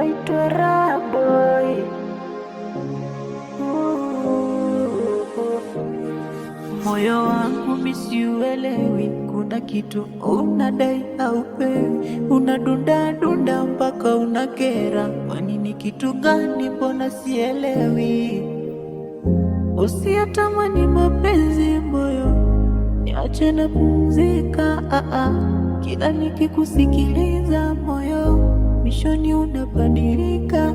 naitwa Raboy. Moyo wangu misiuelewi, kuna kitu unadai haupewi, unadunda dunda mpaka unakera. Kwani ni kitu gani? Mbona sielewi? Usiyatamani mapenzi moyo, niache na pumzika. Kila nikikusikiliza moyo, mishoni unabadilika.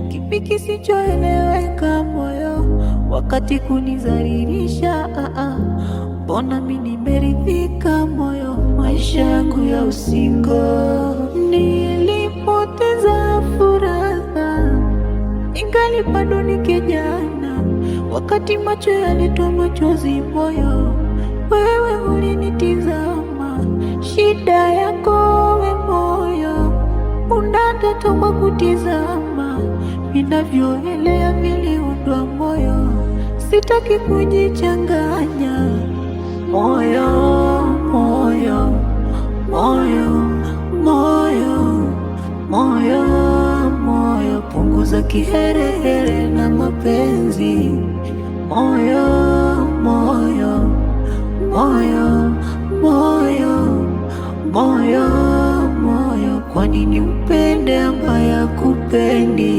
Kipi kisichoeleweka moyo, wakati kunizalilisha. Mbona mimi nimeridhika moyo, maisha yangu ya usingo. Nilipoteza furaha, ingali bado ni kijana, wakati macho yalitoa machozi moyo, wewe ulinitizama. Shida yako we moyo, unataka kwa kutizama, vinavyoelea viliundwa moyo, sitaki kujichanganya. Moyo, moyo, moyo, moyo, moyo, moyo, punguza kiherehere na mapenzi. Moyo, moyo, moyo, moyo, moyo, moyo, kwa nini upende ambaye hakupendi?